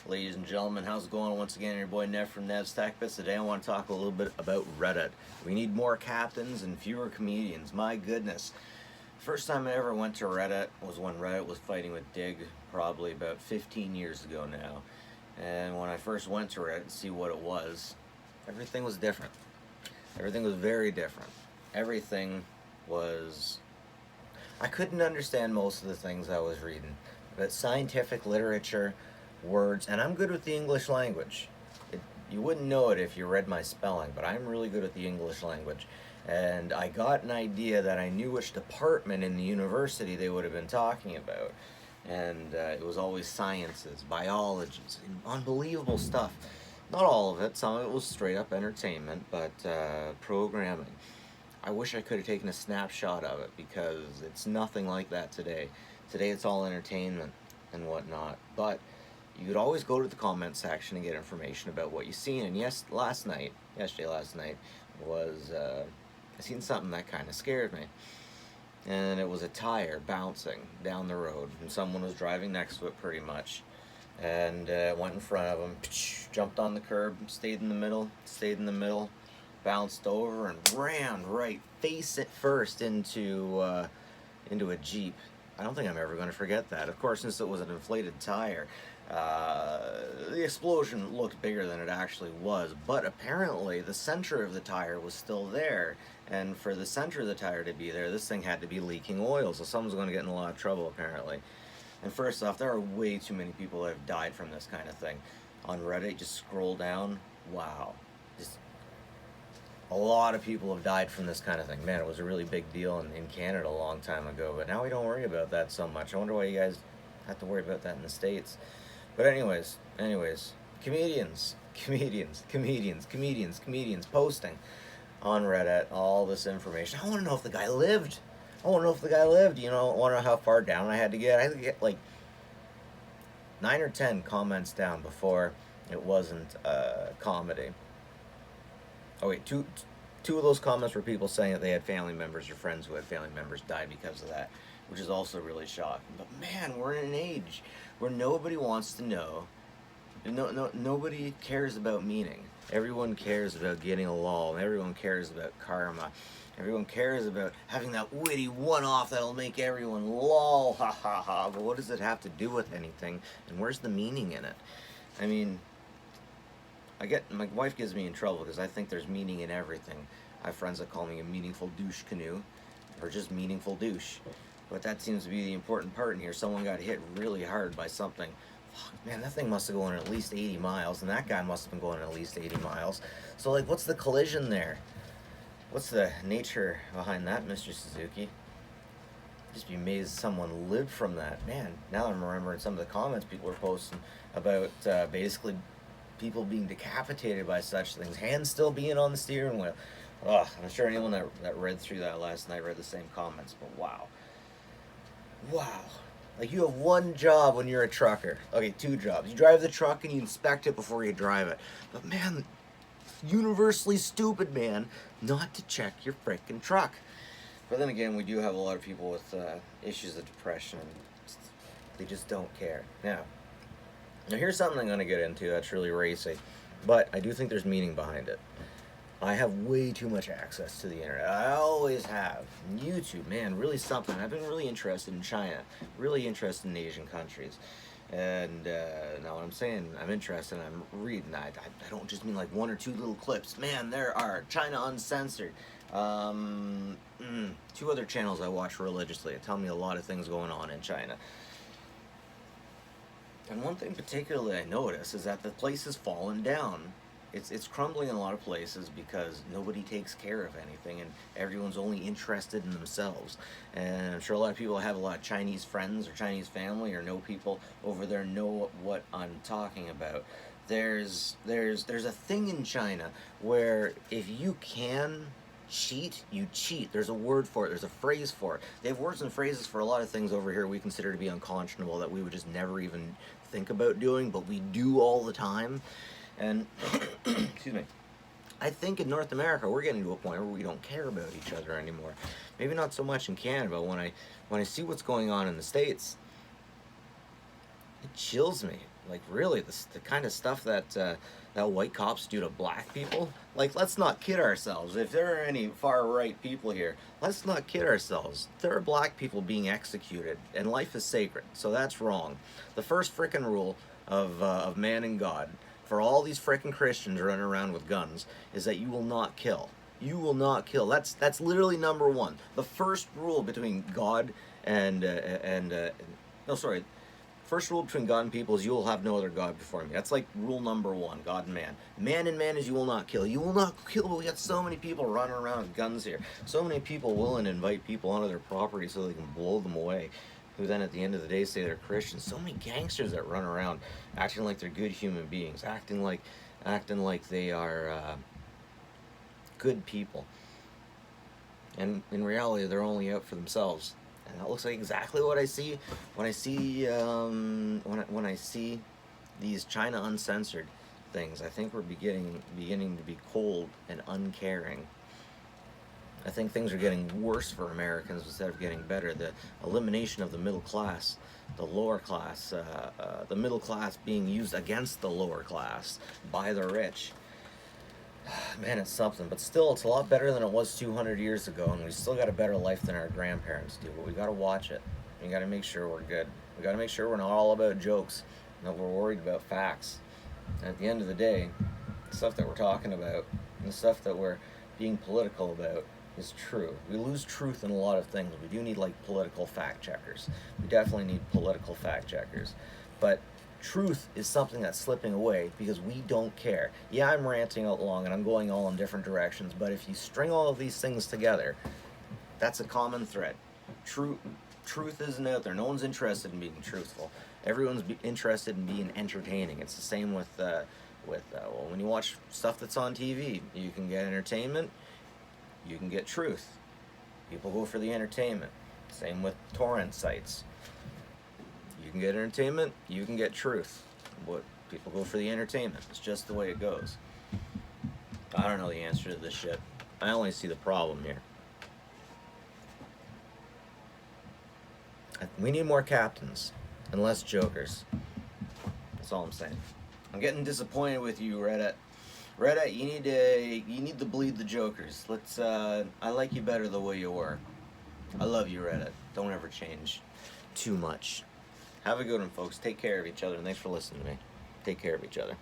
Ladies and gentlemen, how's it going? Once again, your boy Nev from Nev's Tech Bits. Today I want to talk a little bit about Reddit. We need more captains and fewer comedians. My goodness. First time I ever went to Reddit was when Reddit was fighting with Dig, probably about 15 years ago now. And when I first went to Reddit to see what it was, everything was different. Everything was very different. Everything was... I couldn't understand most of the things I was reading. But scientific literature, words, and I'm good with the English language. You wouldn't know it if you read my spelling, but I'm really good at the English language. And I got an idea that I knew which department in the university they would have been talking about. And it was always sciences, biologies, unbelievable stuff. Not all of it, some of it was straight up entertainment, but programming. I wish I could have taken a snapshot of it because it's nothing like that today. Today it's all entertainment and whatnot. But you could always go to the comment section and get information about what you've seen. And yesterday last night was, I seen something that kind of scared me. And it was a tire bouncing down the road. And someone was driving next to it pretty much. And went in front of him, jumped on the curb, stayed in the middle, bounced over and ran right face it first into a Jeep. I don't think I'm ever going to forget that. Of course, since it was an inflated tire, the explosion looked bigger than it actually was, but apparently the center of the tire was still there, and for the center of the tire to be there, this thing had to be leaking oil, so someone's going to get in a lot of trouble apparently. And first off, there are way too many people that have died from this kind of thing. On Reddit, just scroll down, wow. Just a lot of people have died from this kind of thing. Man, it was a really big deal in Canada a long time ago, but now we don't worry about that so much. I wonder why you guys have to worry about that in the States. But anyways, comedians posting on Reddit all this information. I want to know if the guy lived. You know, I want to know how far down I had to get. I had to get like 9 or 10 comments down before it wasn't comedy. Oh wait, two of those comments were people saying that they had family members or friends who had family members die because of that, which is also really shocking. But man, we're in an age where nobody wants to know. Nobody cares about meaning. Everyone cares about getting along. Everyone cares about karma. Everyone cares about having that witty one-off that'll make everyone lol, ha ha ha. But what does it have to do with anything? And where's the meaning in it? I mean, my wife gives me in trouble because I think there's meaning in everything. I have friends that call me a meaningful douche canoe, or just meaningful douche. But that seems to be the important part in here. Someone got hit really hard by something. Fuck, man, that thing must have gone at least 80 miles, and that guy must have been going at least 80 miles. So, like, what's the collision there? What's the nature behind that, Mr. Suzuki? Just be amazed someone lived from that. Man, now I'm remembering some of the comments people were posting about basically people being decapitated by such things, hands still being on the steering wheel. Ugh, I'm sure anyone that read through that last night read the same comments, but wow. Wow. Like, you have one job when you're a trucker. Okay, 2 jobs. You drive the truck and you inspect it before you drive it. But man, universally stupid, man, not to check your frickin' truck. But then again, we do have a lot of people with issues of depression, and they just don't care. Now here's something I'm going to get into that's really racy, but I do think there's meaning behind it. I have way too much access to the internet. I always have. YouTube, man, really something. I've been really interested in China, really interested in Asian countries. And now what I'm saying, I'm interested, I'm reading. I don't just mean like 1 or 2 little clips. Man, there are China Uncensored. 2 other channels I watch religiously that tell me a lot of things going on in China. And one thing particularly I notice is that the place has fallen down. It's crumbling in a lot of places because nobody takes care of anything and everyone's only interested in themselves. And I'm sure a lot of people have a lot of Chinese friends or Chinese family or know people over there know what I'm talking about. There's a thing in China where if you can cheat, you cheat. There's a word for it. There's a phrase for it. They have words and phrases for a lot of things over here we consider to be unconscionable that we would just never even think about doing, but we do all the time. And excuse me, I think in North America we're getting to a point where we don't care about each other anymore. Maybe not so much in Canada, but when I see what's going on in the States, it chills me. like really the kind of stuff that that white cops do to black people. Like, let's not kid ourselves. If there are any far right people here, let's not kid ourselves. There are black people being executed, and life is sacred. So that's wrong. The first frickin' rule of man and God for all these frickin' Christians running around with guns is that you will not kill. You will not kill. That's literally number one. The first rule between God and no, sorry. First rule between God and people is you will have no other God before me. That's like rule number one, God and man. Man and man is you will not kill. You will not kill, but we got so many people running around with guns here. So many people willing to invite people onto their property so they can blow them away, who then at the end of the day say they're Christians. So many gangsters that run around acting like they're good human beings, acting like they are good people. And in reality, they're only out for themselves. And that looks like exactly what I see when I see when I see these China Uncensored things. I think we're beginning to be cold and uncaring. I think things are getting worse for Americans instead of getting better. The elimination of the middle class, the lower class, the middle class being used against the lower class by the rich. Man, it's something, but still, it's a lot better than it was 200 years ago, and we still got a better life than our grandparents do, but we got to watch it. We got to make sure we're good. We got to make sure we're not all about jokes, and that we're worried about facts. And at the end of the day, the stuff that we're talking about, and the stuff that we're being political about, is true. We lose truth in a lot of things. We do need, like, political fact checkers. We definitely need political fact checkers. But truth is something that's slipping away because we don't care. Yeah, I'm ranting out long and I'm going all in different directions, but if you string all of these things together, that's a common thread. Truth isn't out there. No one's interested in being truthful. Everyone's interested in being entertaining. It's the same with well, when you watch stuff that's on TV, you can get entertainment, you can get truth. People go for the entertainment. Same with torrent sites. You can get entertainment, you can get truth. But people go for the entertainment. It's just the way it goes. I don't know the answer to this shit. I only see the problem here. We need more captains and less jokers. That's all I'm saying. I'm getting disappointed with you, Reddit. Reddit, you need to bleed the jokers. I like you better the way you were. I love you, Reddit. Don't ever change too much. Have a good one, folks. Take care of each other, and thanks for listening to me. Take care of each other.